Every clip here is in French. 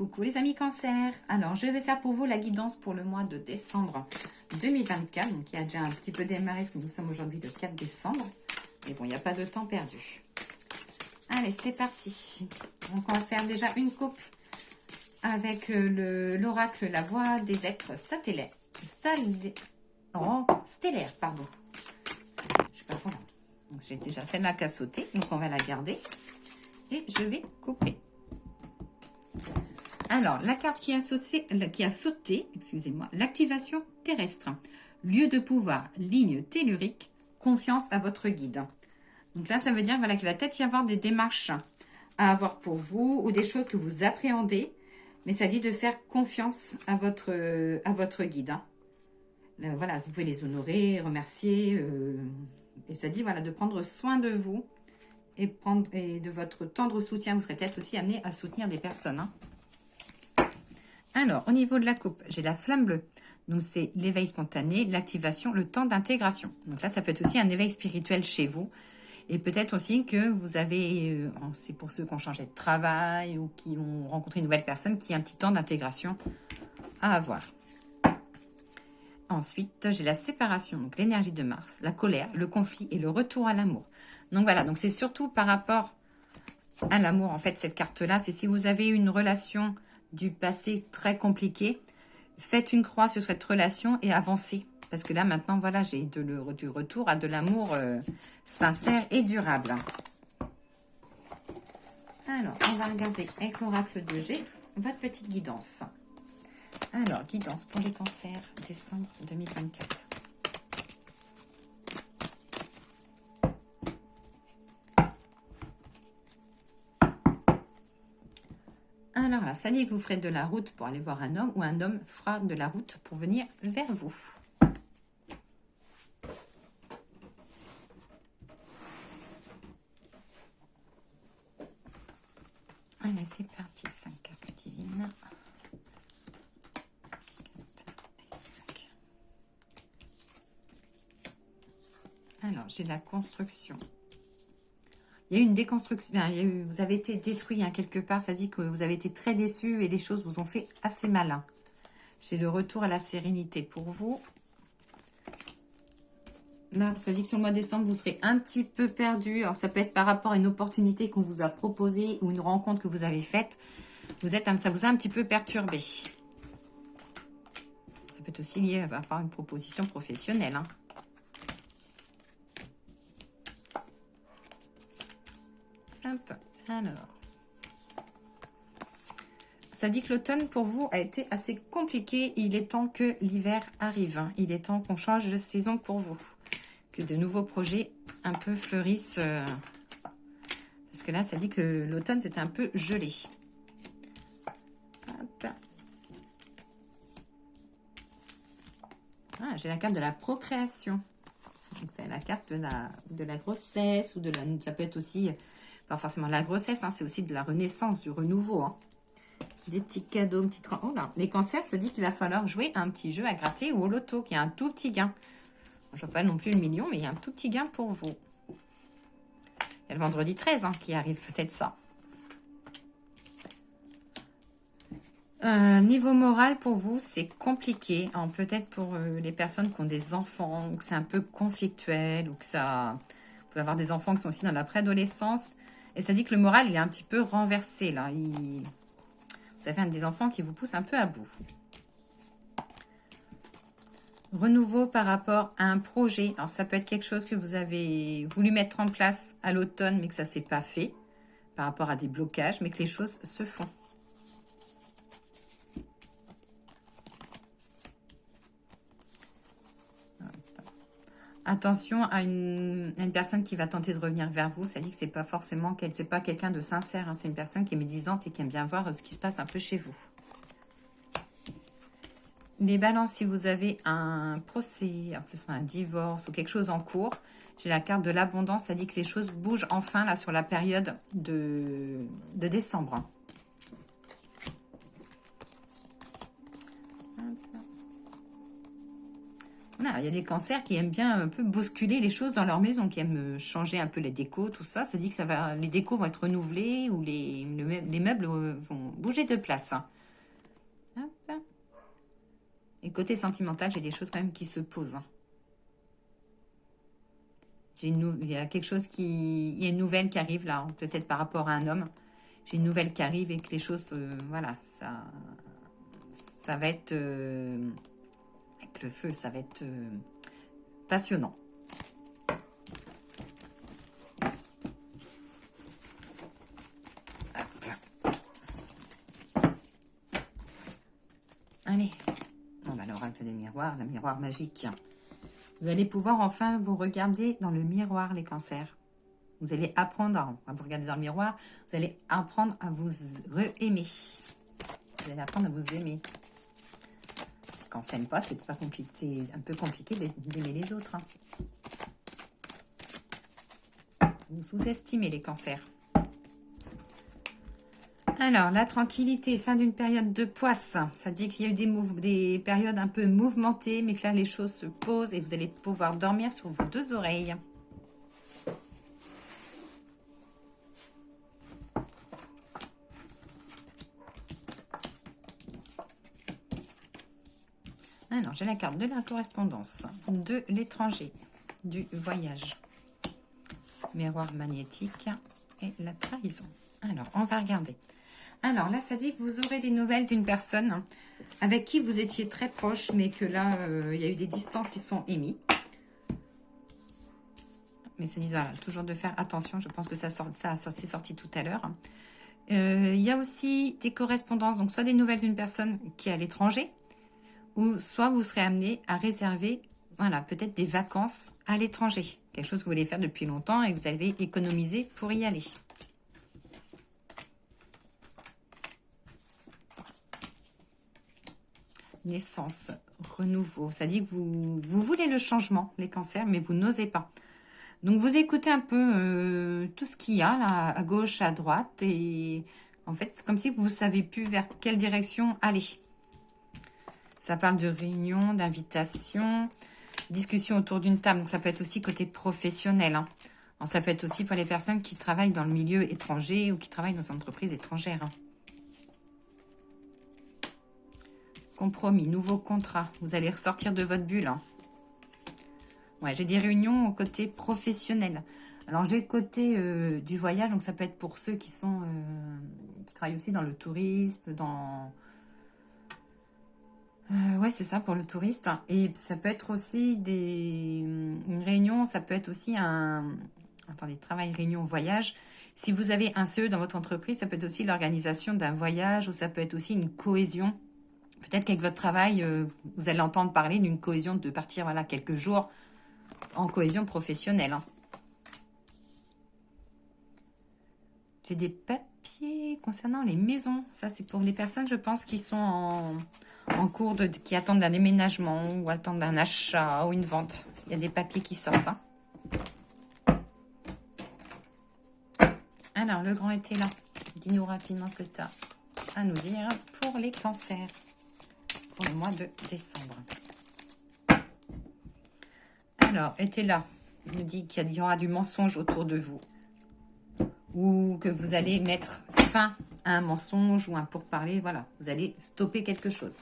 Coucou les amis cancer. Alors je vais faire pour vous la guidance pour le mois de décembre 2024. Donc il y a déjà un petit peu démarré parce que nous sommes aujourd'hui le 4 décembre. Mais bon, il n'y a pas de temps perdu. Allez, c'est parti. Donc on va faire déjà une coupe avec l'oracle La Voix des êtres stellaires. Stellaire, pardon. Je sais pas voilà. Donc j'ai déjà celle-là qui a sauté. Donc on va la garder. Et je vais couper. Alors, la carte qui a sauté, excusez-moi, l'activation terrestre. Lieu de pouvoir, ligne tellurique, confiance à votre guide. Donc là, ça veut dire voilà, qu'il va peut-être y avoir des démarches à avoir pour vous ou des choses que vous appréhendez. Mais ça dit de faire confiance à votre guide. Hein. Là, voilà, vous pouvez les honorer, remercier. Et ça dit voilà, de prendre soin de vous et de votre tendre soutien. Vous serez peut-être aussi amené à soutenir des personnes. Hein. Alors, au niveau de la coupe, j'ai la flamme bleue. Donc, c'est l'éveil spontané, l'activation, le temps d'intégration. Donc là, ça peut être aussi un éveil spirituel chez vous. Et peut-être aussi que vous avez, c'est pour ceux qui ont changé de travail ou qui ont rencontré une nouvelle personne, qui a un petit temps d'intégration à avoir. Ensuite, j'ai la séparation, donc l'énergie de Mars, la colère, le conflit et le retour à l'amour. Donc voilà, donc c'est surtout par rapport à l'amour, en fait, cette carte-là. C'est si vous avez une relation du passé très compliqué, faites une croix sur cette relation et avancez. Parce que là, maintenant, voilà, j'ai du retour à de l'amour sincère et durable. Alors, on va regarder avec l'oracle de G, votre petite guidance. Alors, guidance pour les cancers, décembre 2024. Alors là, ça dit que vous ferez de la route pour aller voir un homme ou un homme fera de la route pour venir vers vous. Allez, c'est parti. 5 cartes divines. 4 et 5. Alors, j'ai la construction. Il y a eu une déconstruction, vous avez été détruit hein, quelque part, ça dit que vous avez été très déçu et les choses vous ont fait assez malin. J'ai le retour à la sérénité pour vous. Là, ça dit que sur le mois de décembre, vous serez un petit peu perdu. Alors, ça peut être par rapport à une opportunité qu'on vous a proposée ou une rencontre que vous avez faite. Ça vous a un petit peu perturbé. Ça peut être aussi lié à une proposition professionnelle. Hein. Hop, alors. Ça dit que l'automne pour vous a été assez compliqué. Il est temps que l'hiver arrive. Hein. Il est temps qu'on change de saison pour vous. Que de nouveaux projets un peu fleurissent. Parce que là, ça dit que l'automne, c'était un peu gelé. Hop. Ah, j'ai la carte de la procréation. Donc, c'est la carte de la grossesse. Ou ça peut être aussi, pas forcément la grossesse, hein, c'est aussi de la renaissance, du renouveau. Hein. Des petits cadeaux, oh là, les cancers, ça dit qu'il va falloir jouer un petit jeu à gratter ou au loto, qui a un tout petit gain. Je ne vois pas non plus le million, mais il y a un tout petit gain pour vous. Il y a le vendredi 13 hein, qui arrive, peut-être ça. Niveau moral, pour vous, c'est compliqué. Peut-être pour les personnes qui ont des enfants, ou que c'est un peu conflictuel, ou que ça... Vous pouvez avoir des enfants qui sont aussi dans la préadolescence. Et ça dit que le moral, il est un petit peu renversé, là. Vous avez des enfants qui vous poussent un peu à bout. Renouveau par rapport à un projet. Alors, ça peut être quelque chose que vous avez voulu mettre en place à l'automne, mais que ça ne s'est pas fait. Par rapport à des blocages, mais que les choses se font. Attention à une personne qui va tenter de revenir vers vous. Ça dit que c'est pas forcément c'est pas quelqu'un de sincère. Hein. C'est une personne qui est médisante et qui aime bien voir ce qui se passe un peu chez vous. Les balances, si vous avez un procès, alors que ce soit un divorce ou quelque chose en cours, j'ai la carte de l'abondance. Ça dit que les choses bougent enfin là sur la période de décembre. On Voilà, il y a des cancers qui aiment bien un peu bousculer les choses dans leur maison, qui aiment changer un peu les décos, tout ça. Ça dit que les décos vont être renouvelés ou les meubles vont bouger de place. Hop. Et côté sentimental, j'ai des choses quand même qui se posent. Il y a quelque chose il y a une nouvelle qui arrive là, peut-être par rapport à un homme. J'ai une nouvelle qui arrive et que les choses, voilà, ça va être, avec le feu, ça va être passionnant. Allez, on va alors un peu des miroirs, le miroir magique. Vous allez pouvoir enfin vous regarder dans le miroir, les cancers. Vous allez apprendre à vous regarder dans le miroir. Vous allez apprendre à vous aimer. Vous allez apprendre à vous aimer. Quand on ne s'aime pas, c'est pas compliqué. C'est un peu compliqué d'aimer les autres. Vous sous-estimez les cancers. Alors, la tranquillité, fin d'une période de poisse. Ça dit qu'il y a eu des périodes un peu mouvementées, mais que là, les choses se posent et vous allez pouvoir dormir sur vos deux oreilles. Alors, j'ai la carte de la correspondance, de l'étranger, du voyage, miroir magnétique et la trahison. Alors, on va regarder. Alors, là, ça dit que vous aurez des nouvelles d'une personne avec qui vous étiez très proche, mais que là, il y a eu des distances qui sont émises. Mais ça dit, voilà, toujours de faire attention. Je pense que c'est sorti tout à l'heure. Il y a aussi des correspondances, donc soit des nouvelles d'une personne qui est à l'étranger, ou soit vous serez amené à réserver, voilà, peut-être des vacances à l'étranger. Quelque chose que vous voulez faire depuis longtemps et que vous avez économisé pour y aller. Naissance, renouveau. Ça dit que vous voulez le changement, les cancers, mais vous n'osez pas. Donc, vous écoutez un peu tout ce qu'il y a là, à gauche, à droite. Et en fait, c'est comme si vous ne savez plus vers quelle direction aller. Ça parle de réunion, d'invitation, discussion autour d'une table. Donc, ça peut être aussi côté professionnel. Hein. Alors, ça peut être aussi pour les personnes qui travaillent dans le milieu étranger ou qui travaillent dans une entreprise étrangère. Hein. Compromis, nouveau contrat. Vous allez ressortir de votre bulle. Hein. Ouais, j'ai des réunions au côté professionnel. Alors, j'ai le côté du voyage. Donc, ça peut être pour ceux qui travaillent aussi dans le tourisme, dans... ouais, c'est ça, pour le touriste. Et ça peut être aussi une réunion. Ça peut être aussi attendez, travail, réunion, voyage. Si vous avez un CE dans votre entreprise, ça peut être aussi l'organisation d'un voyage ou ça peut être aussi une cohésion. Peut-être qu'avec votre travail, vous allez entendre parler d'une cohésion de partir, voilà, quelques jours en cohésion professionnelle. Hein. J'ai des papiers concernant les maisons. Ça, c'est pour les personnes, je pense, qui sont en cours qui attendent un déménagement ou attendent un achat ou une vente. Il y a des papiers qui sortent. Hein. Alors, le grand était là. Dis-nous rapidement ce que tu as à nous dire pour les cancers. Pour le mois de décembre. Alors, était là. Il nous dit qu'il y aura du mensonge autour de vous. Ou que vous allez mettre fin à un mensonge ou un pourparler. Voilà, vous allez stopper quelque chose.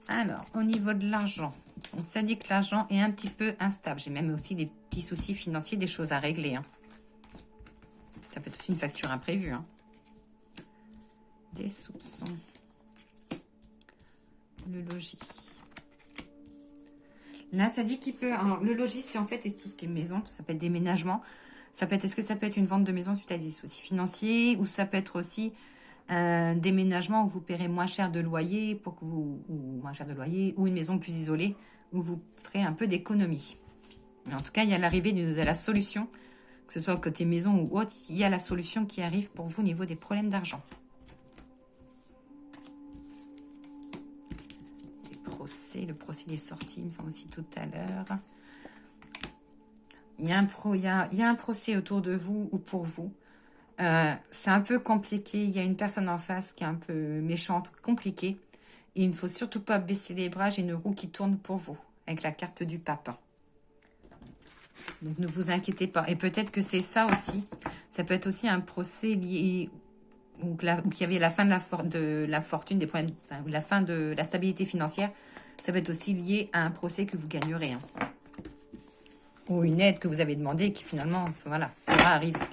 Alors, au niveau de l'argent, donc ça dit que l'argent est un petit peu instable. J'ai même aussi des petits soucis financiers, des choses à régler. Hein. Ça peut être aussi une facture imprévue. Hein. Des soupçons. Le logis. Là, ça dit qu'il peut... Alors, le logis, c'est en fait tout ce qui est maison. Ça peut être déménagement. Ça peut être... Est-ce que ça peut être une vente de maison suite à des soucis financiers? Ou ça peut être aussi un déménagement où vous paierez moins cher de loyer pour que ou moins cher de loyer, ou une maison plus isolée où vous ferez un peu d'économie. En tout cas, il y a l'arrivée de la solution. Que ce soit côté maison ou autre, il y a la solution qui arrive pour vous au niveau des problèmes d'argent. Le procès des sorties, il me semble aussi tout à l'heure. Il y a un procès autour de vous ou pour vous. C'est un peu compliqué. Il y a une personne en face qui est un peu méchante, compliquée. Et il ne faut surtout pas baisser les bras. J'ai une roue qui tourne pour vous, avec la carte du pape. Donc, ne vous inquiétez pas. Et peut-être que c'est ça aussi. Ça peut être aussi un procès lié... où il y avait la fin de la fortune, des problèmes, enfin, la fin de la stabilité financière. Ça peut être aussi lié à un procès que vous gagnerez. Hein. Ou une aide que vous avez demandée et qui finalement voilà,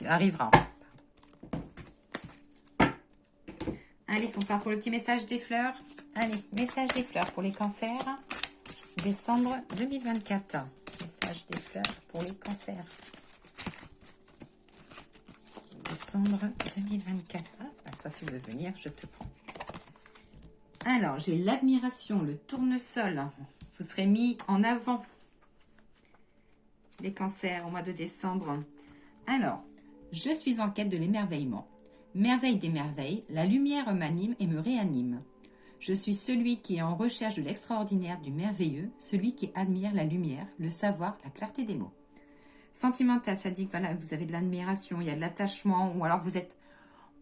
arrivera. Allez, on part pour le petit message des fleurs. Allez, message des fleurs pour les cancers. Décembre 2024. Message des fleurs pour les cancers. Décembre 2024. Ah, toi, tu veux venir, je te prends. Alors, j'ai l'admiration, le tournesol. Vous serez mis en avant. Les cancers au mois de décembre. Alors, je suis en quête de l'émerveillement. Merveille des merveilles, la lumière m'anime et me réanime. Je suis celui qui est en recherche de l'extraordinaire, du merveilleux, celui qui admire la lumière, le savoir, la clarté des mots. Sentimental, ça dit que voilà, vous avez de l'admiration, il y a de l'attachement, ou alors vous êtes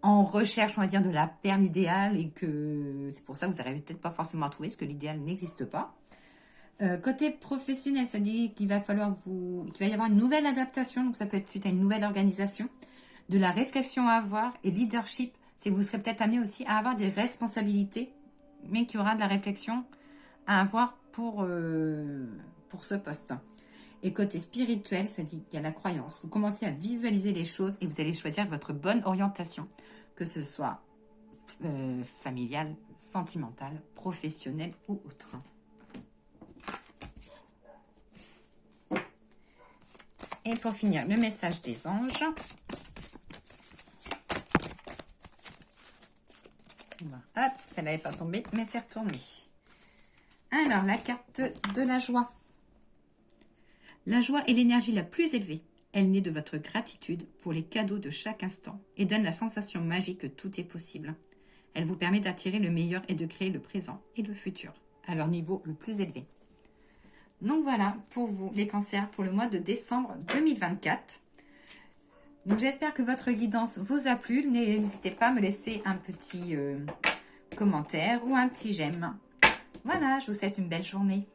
en recherche, on va dire, de la perle idéale et que c'est pour ça que vous n'arrivez peut-être pas forcément à trouver, parce que l'idéal n'existe pas. Côté professionnel, ça dit qu'il va y avoir une nouvelle adaptation, donc ça peut être suite à une nouvelle organisation, de la réflexion à avoir et leadership, c'est que vous serez peut-être amené aussi à avoir des responsabilités, mais qu'il y aura de la réflexion à avoir pour ce poste. Et côté spirituel, ça dit qu'il y a la croyance. Vous commencez à visualiser les choses et vous allez choisir votre bonne orientation, que ce soit familiale, sentimentale, professionnelle ou autre. Et pour finir, le message des anges. Hop, ça n'avait pas tombé, mais c'est retourné. Alors, la carte de la joie. La joie est l'énergie la plus élevée. Elle naît de votre gratitude pour les cadeaux de chaque instant et donne la sensation magique que tout est possible. Elle vous permet d'attirer le meilleur et de créer le présent et le futur à leur niveau le plus élevé. Donc voilà pour vous les cancers pour le mois de décembre 2024. Donc j'espère que votre guidance vous a plu. N'hésitez pas à me laisser un petit commentaire ou un petit j'aime. Voilà, je vous souhaite une belle journée.